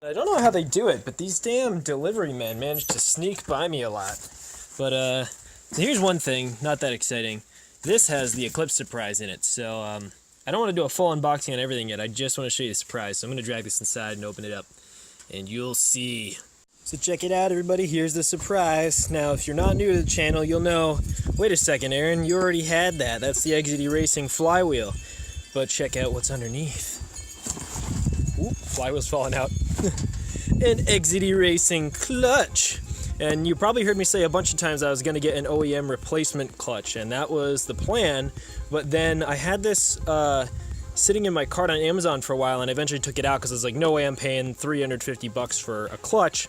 I don't know how they do it, but these damn delivery men manage to sneak by me a lot. But, so here's one thing, not that exciting. This has the Eclipse surprise in it, so, I don't want to do a full unboxing on everything yet. I just want to show you the surprise. So I'm going to drag this inside and open it up, and you'll see. So check it out, everybody. Here's the surprise. Now, if you're not new to the channel, you'll know, wait a second, Aaron, you already had that. That's the Exedy Racing flywheel. But check out what's underneath. Oop, flywheel's falling out. An Exedy Racing clutch. And you probably heard me say a bunch of times I was going to get an OEM replacement clutch, and that was the plan. But then I had this sitting in my cart on Amazon for a while, and I eventually took it out because I was like, no way I'm paying $350 for a clutch.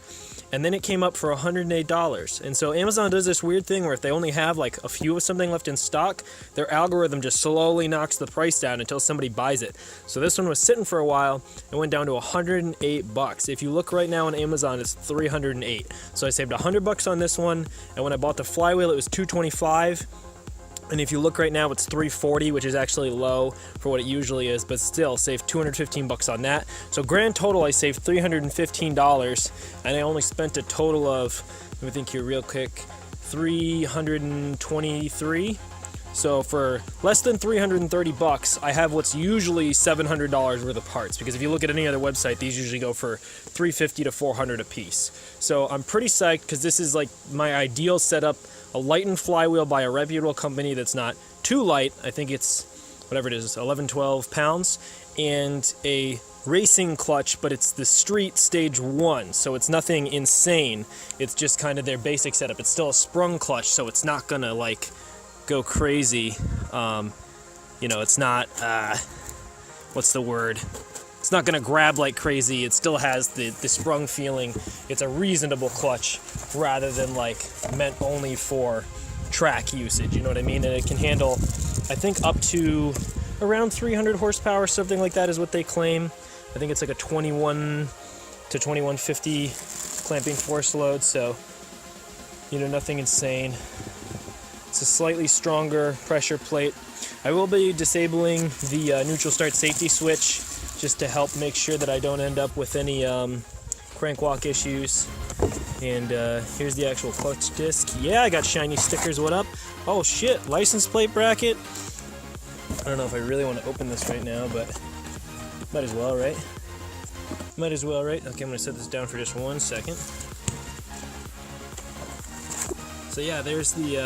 And then it came up for $108. And so Amazon does this weird thing where if they only have like a few of something left in stock, their algorithm just slowly knocks the price down until somebody buys it. So this one was sitting for a while and went down to $108. If you look right now on Amazon, it's $308. So I saved $100 on this one, and when I bought the flywheel, it was $225. And if you look right now, it's $340, which is actually low for what it usually is, but still saved $215 on that. So grand total, I saved $315, and I only spent a total of, let me think here real quick, $323. So for less than $330, I have what's usually $700 worth of parts, because if you look at any other website, these usually go for $350 to $400 a piece. So I'm pretty psyched because this is like my ideal setup. A lightened flywheel by a reputable company that's not too light. I think it's, whatever it is, 11, 12 pounds. And a racing clutch, but it's the street stage 1. So it's nothing insane. It's just kind of their basic setup. It's still a sprung clutch, so it's not gonna like go crazy. You know, it's not, what's the word? It's not gonna grab like crazy. It still has the sprung feeling. It's a reasonable clutch rather than like meant only for track usage, you know what I mean? And it can handle, I think, up to around 300 horsepower, something like that is what they claim. I think it's like a 21 to 2150 clamping force load, so, you know, nothing insane. It's a slightly stronger pressure plate. I will be disabling the neutral start safety switch just to help make sure that I don't end up with any crank walk issues. And here's the actual clutch disc. Yeah, I got shiny stickers, what up? Oh shit, license plate bracket. I don't know if I really want to open this right now, but might as well, right? Might as well, right? Okay, I'm gonna set this down for just 1 second. So yeah, there's the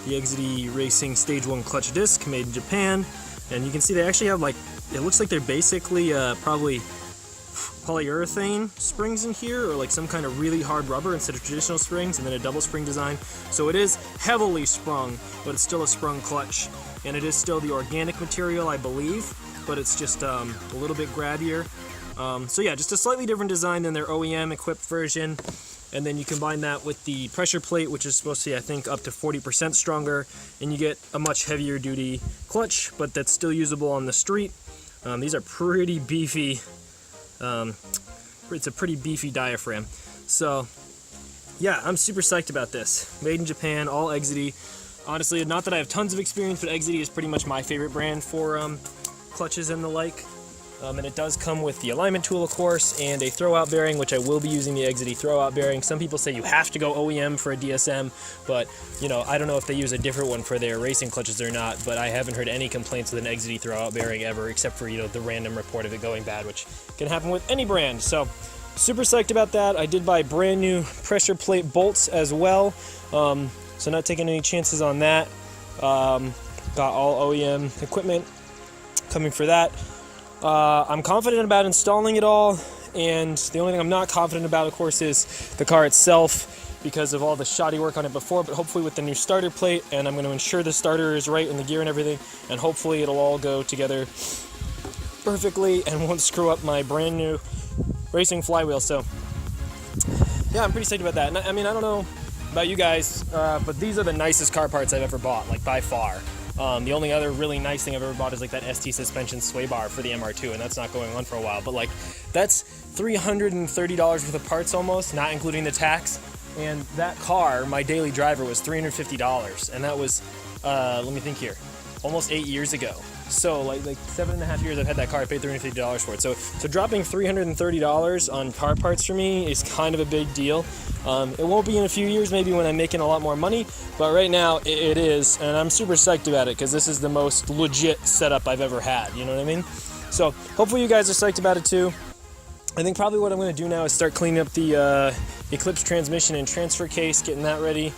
Exedy Racing Stage 1 clutch disc made in Japan. And you can see they actually have like, it looks like they're basically probably polyurethane springs in here, or like some kind of really hard rubber instead of traditional springs, and then a double spring design. So it is heavily sprung, but it's still a sprung clutch. And it is still the organic material, I believe, but it's just a little bit grabbier. So yeah, just a slightly different design than their OEM equipped version. And then you combine that with the pressure plate, which is supposed to be, I think, up to 40% stronger, and you get a much heavier duty clutch, but that's still usable on the street. These are pretty beefy. It's a pretty beefy diaphragm. So yeah, I'm super psyched about this. Made in Japan, all Exedy. Honestly, not that I have tons of experience, but Exedy is pretty much my favorite brand for clutches and the like. And it does come with the alignment tool, of course, and a throwout bearing, which I will be using the Exedy throwout bearing. Some people say you have to go OEM for a DSM, but, you know, I don't know if they use a different one for their racing clutches or not, but I haven't heard any complaints with an Exedy throwout bearing ever, except for, you know, the random report of it going bad, which can happen with any brand. So, super psyched about that. I did buy brand new pressure plate bolts as well, so not taking any chances on that. Got all OEM equipment coming for that. I'm confident about installing it all, and the only thing I'm not confident about, of course, is the car itself because of all the shoddy work on it before, but hopefully with the new starter plate, and I'm going to ensure the starter is right in the gear and everything, and hopefully it'll all go together perfectly and won't screw up my brand new racing flywheel. So yeah, I'm pretty psyched about that. And I mean, I don't know about you guys, but these are the nicest car parts I've ever bought, like by far. The only other really nice thing I've ever bought is like that ST suspension sway bar for the MR2, and that's not going on for a while, but like that's $330 worth of parts almost, not including the tax. And that car, my daily driver, was $350, and that was, let me think here, almost 8 years ago. So like 7.5 years I've had that car. I paid $350 for it. So dropping $330 on car parts for me is kind of a big deal. It won't be in a few years, maybe when I'm making a lot more money, but right now it is, and I'm super psyched about it because this is the most legit setup I've ever had, you know what I mean? So hopefully you guys are psyched about it too. I think probably what I'm going to do now is start cleaning up the Eclipse transmission and transfer case, getting that ready.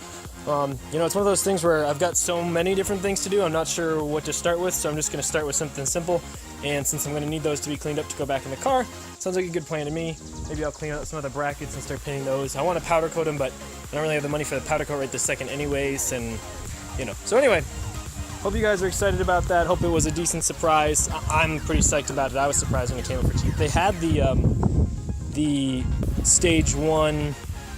You know, it's one of those things where I've got so many different things to do, I'm not sure what to start with, so I'm just going to start with something simple. And since I'm going to need those to be cleaned up to go back in the car, sounds like a good plan to me. Maybe I'll clean out some of the brackets and start painting those. I want to powder coat them, but I don't really have the money for the powder coat right this second anyways, and you know. So anyway, hope you guys are excited about that. Hope it was a decent surprise. I'm pretty psyched about it. I was surprised when it came up for cheap. They had the stage 1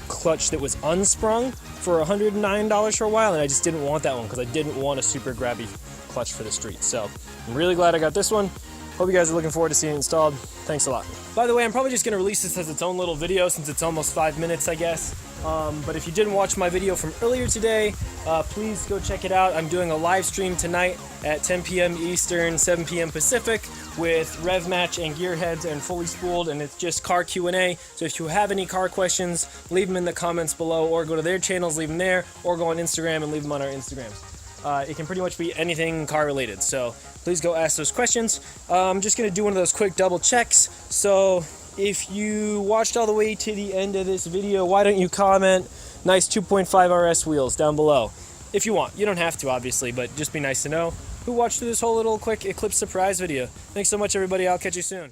clutch that was unsprung for $109 for a while, and I just didn't want that one because I didn't want a super grabby clutch for the street. So I'm really glad I got this one. Hope you guys are looking forward to seeing it installed. Thanks a lot. By the way, I'm probably just going to release this as its own little video since it's almost 5 minutes, I guess. But if you didn't watch my video from earlier today, please go check it out. I'm doing a live stream tonight at 10 p.m. Eastern, 7 p.m. Pacific with Rev Match and Gearheads and Fully Spooled, and it's just car Q&A. So if you have any car questions, leave them in the comments below, or go to their channels, leave them there, or go on Instagram and leave them on our Instagrams. It can pretty much be anything car related, so please go ask those questions. I'm just going to do one of those quick double checks. So if you watched all the way to the end of this video, why don't you comment nice 2.5 RS wheels down below? If you want. You don't have to, obviously, but just be nice to know who watched through this whole little quick Eclipse surprise video. Thanks so much, everybody. I'll catch you soon.